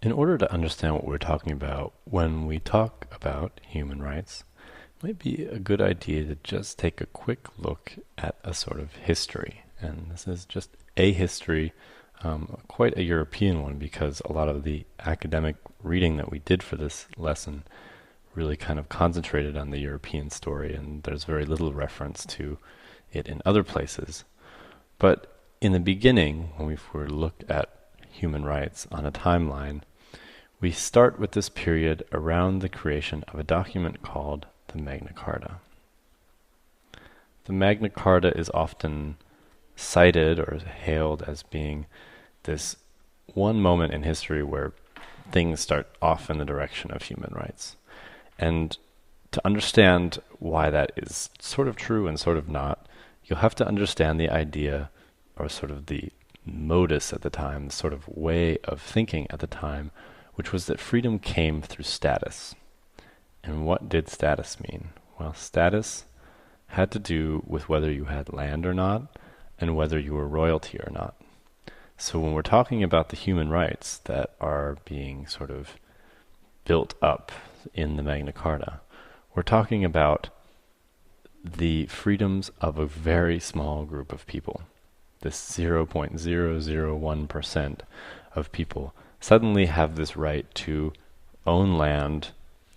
In order to understand what we're talking about when we talk about human rights, it might be a good idea to just take a quick look at a sort of history. And this is just a history, quite a European one, because a lot of the academic reading that we did for this lesson really kind of concentrated on the European story, and there's very little reference to it in other places. But in the beginning, when we were to look at human rights on a timeline, we start with this period around the creation of a document called the Magna Carta. The Magna Carta is often cited or hailed as being this one moment in history where things start off in the direction of human rights. And to understand why that is sort of true and sort of not, you'll have to understand the idea, or sort of the modus at the time, the sort of way of thinking at the time, which was that freedom came through status. And what did status mean? Well, status had to do with whether you had land or not, and whether you were royalty or not. So when we're talking about the human rights that are being sort of built up in the Magna Carta, we're talking about the freedoms of a very small group of people. This 0.001% of people suddenly have this right to own land,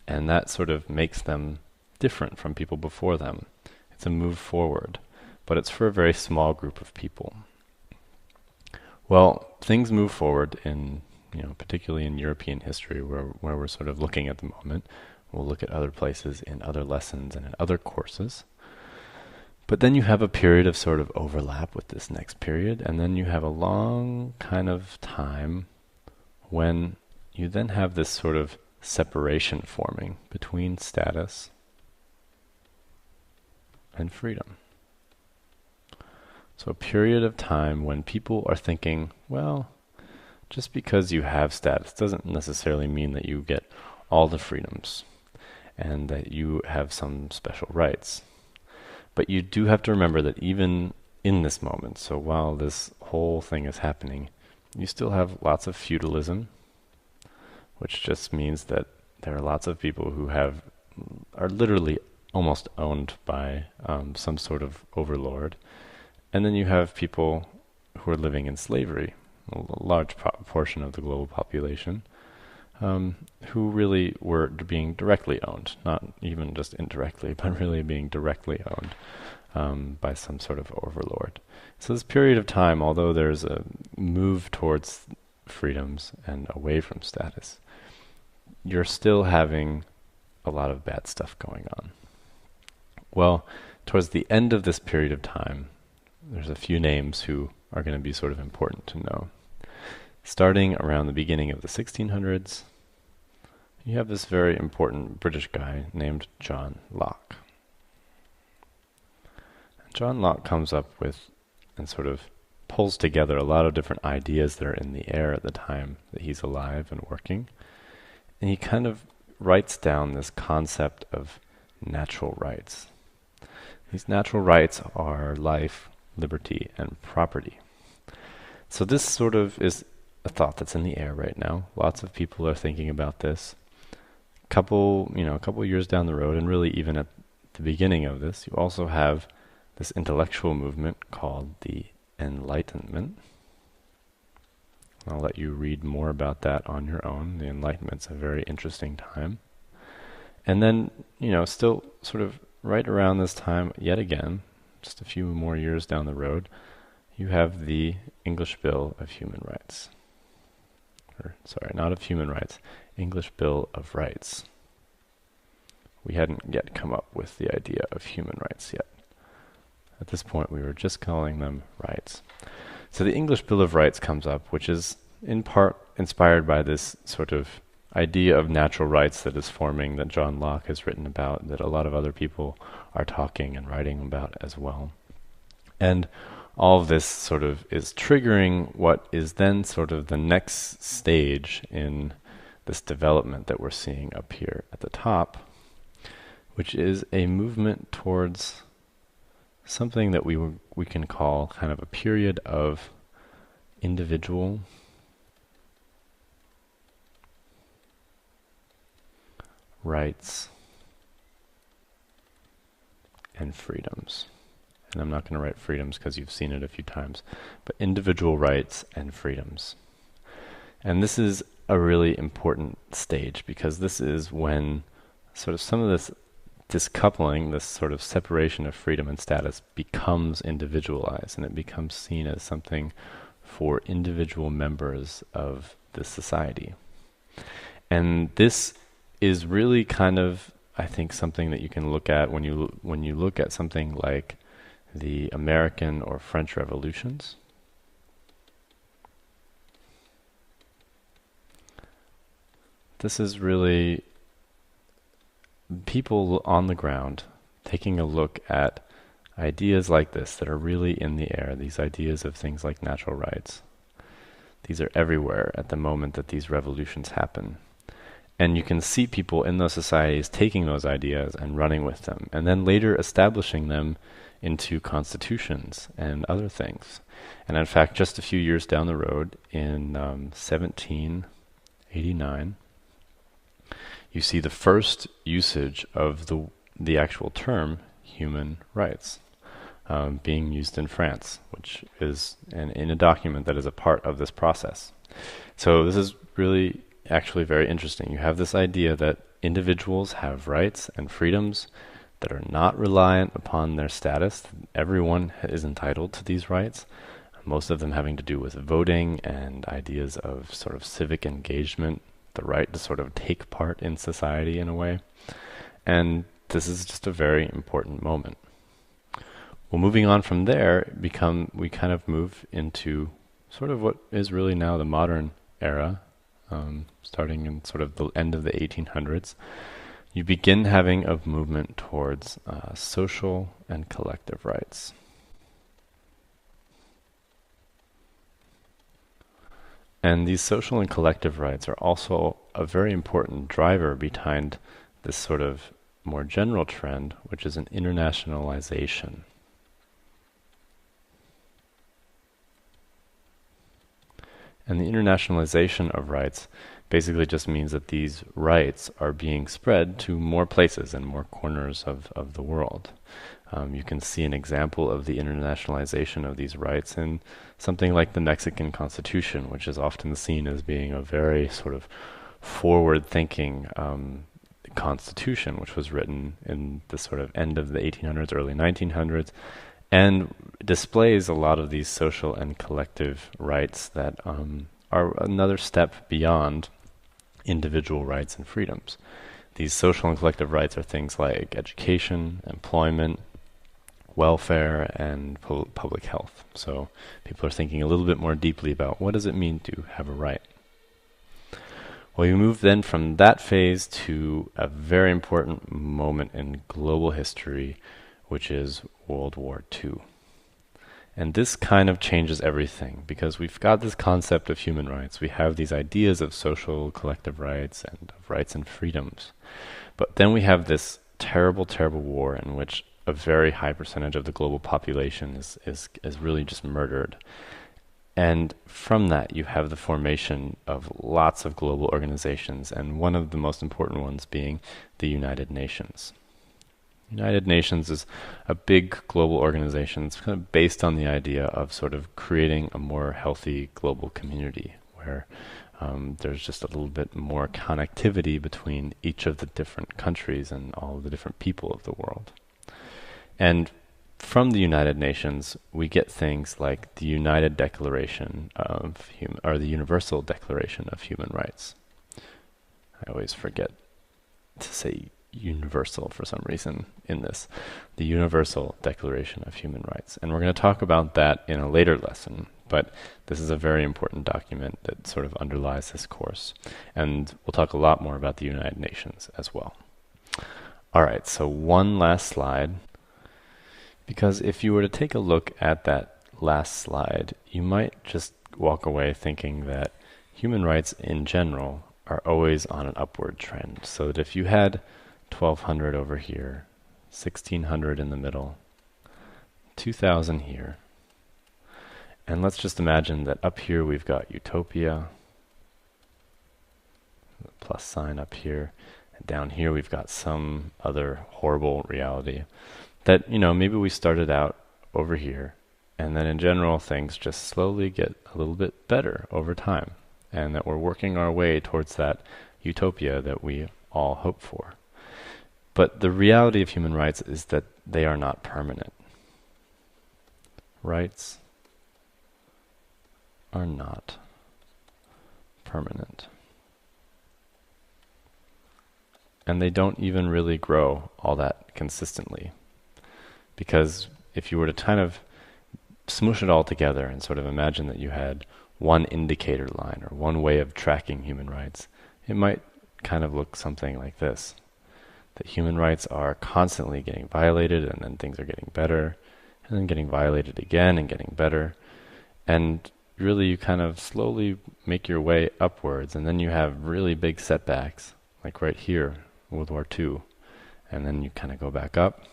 and that sort of makes them different from people before them. It's a move forward, but it's for a very small group of people. Well, things move forward in, particularly in European history, where we're sort of looking at the moment. We'll look at other places in other lessons and in other courses. But then you have a period of sort of overlap with this next period, and then you have a long kind of time when you then have this sort of separation forming between status and freedom. So a period of time when people are thinking, well, just because you have status doesn't necessarily mean that you get all the freedoms and that you have some special rights. But you do have to remember that even in this moment, so while this whole thing is happening, you still have lots of feudalism, which just means that there are lots of people who are literally almost owned by some sort of overlord. And then you have people who are living in slavery, a large portion of the global population, who really were being directly owned, not even just indirectly, but really being directly owned by some sort of overlord. So this period of time, although there's a move towards freedoms and away from status, you're still having a lot of bad stuff going on. Well, towards the end of this period of time, there's a few names who are going to be sort of important to know. Starting around the beginning of the 1600s, you have this very important British guy named John Locke. And John Locke comes up with and sort of pulls together a lot of different ideas that are in the air at the time that he's alive and working. And he kind of writes down this concept of natural rights. These natural rights are life, liberty, and property. So this sort of is a thought that's in the air right now. Lots of people are thinking about this. A couple years down the road, and really even at the beginning of this, you also have this intellectual movement called the Enlightenment. I'll let you read more about that on your own. The Enlightenment's a very interesting time. And then, still sort of right around this time, yet again, just a few more years down the road, you have the English Bill of Human Rights. Not of human rights, English Bill of Rights. We hadn't yet come up with the idea of human rights yet. At this point, we were just calling them rights. So the English Bill of Rights comes up, which is in part inspired by this sort of idea of natural rights that is forming, that John Locke has written about, that a lot of other people are talking and writing about as well. And all of this sort of is triggering what is then sort of the next stage in this development that we're seeing up here at the top, which is a movement towards something that we can call kind of a period of individual rights and freedoms. And I'm not going to write freedoms because you've seen it a few times, but individual rights and freedoms. And this is a really important stage because this is when sort of some of this discoupling, this sort of separation of freedom and status becomes individualized, and it becomes seen as something for individual members of the society. And this is really kind of, I think, something that you can look at when you look at something like the American or French revolutions. This is really people on the ground taking a look at ideas like this that are really in the air, these ideas of things like natural rights. These are everywhere at the moment that these revolutions happen. And you can see people in those societies taking those ideas and running with them, and then later establishing them into constitutions and other things. And in fact, just a few years down the road, in 1789, you see the first usage of the actual term human rights being used in France, which is in a document that is a part of this process. So this is really actually very interesting. You have this idea that individuals have rights and freedoms that are not reliant upon their status. Everyone is entitled to these rights, most of them having to do with voting and ideas of sort of civic engagement, the right to sort of take part in society in a way. And this is just a very important moment. Well, moving on from there, we kind of move into sort of what is really now the modern era, starting in sort of the end of the 1800s. You begin having a movement towards social and collective rights. And these social and collective rights are also a very important driver behind this sort of more general trend, which is an internationalization. And the internationalization of rights basically just means that these rights are being spread to more places and more corners of the world. You can see an example of the internationalization of these rights in something like the Mexican Constitution, which is often seen as being a very sort of forward-thinking constitution, which was written in the sort of end of the 1800s, early 1900s, and displays a lot of these social and collective rights that are another step beyond individual rights and freedoms. These social and collective rights are things like education, employment, welfare, and public health. So people are thinking a little bit more deeply about what does it mean to have a right. Well, you move then from that phase to a very important moment in global history, which is World War II. And this kind of changes everything, because we've got this concept of human rights. We have these ideas of social collective rights and of rights and freedoms. But then we have this terrible, terrible war in which a very high percentage of the global population is really just murdered. And from that, you have the formation of lots of global organizations, and one of the most important ones being the United Nations. United Nations is a big global organization. It's kind of based on the idea of sort of creating a more healthy global community where there's just a little bit more connectivity between each of the different countries and all of the different people of the world. And from the United Nations, we get things like the United Declaration of or the Universal Declaration of Human Rights. I always forget to say universal for some reason in this. The Universal Declaration of Human Rights. And we're going to talk about that in a later lesson, but this is a very important document that sort of underlies this course. And we'll talk a lot more about the United Nations as well. All right, so one last slide. Because if you were to take a look at that last slide, you might just walk away thinking that human rights in general are always on an upward trend. So that if you had 1200 over here, 1600 in the middle, 2000 here, and let's just imagine that up here we've got utopia, plus sign up here, down here we've got some other horrible reality that, maybe we started out over here, and then in general things just slowly get a little bit better over time, and that we're working our way towards that utopia that we all hope for. But the reality of human rights is that they are not permanent. Rights are not permanent. And they don't even really grow all that consistently. Because if you were to kind of smoosh it all together and sort of imagine that you had one indicator line or one way of tracking human rights, it might kind of look something like this. That human rights are constantly getting violated, and then things are getting better, and then getting violated again and getting better. And really you kind of slowly make your way upwards, and then you have really big setbacks, like right here, World War II, and then you kind of go back up.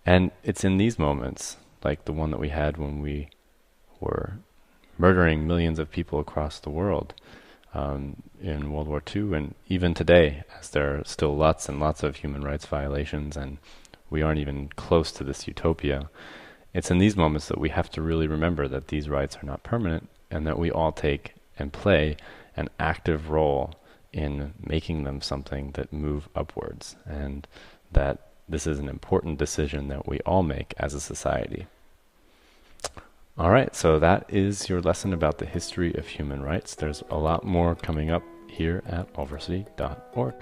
And it's in these moments, like the one that we had when we were murdering millions of people across the world in World War II, and even today, as there are still lots and lots of human rights violations, and we aren't even close to this utopia. It's in these moments that we have to really remember that these rights are not permanent, and that we all take and play an active role in making them something that move upwards, and that this is an important decision that we all make as a society. All right, so that is your lesson about the history of human rights. There's a lot more coming up here at allversity.org.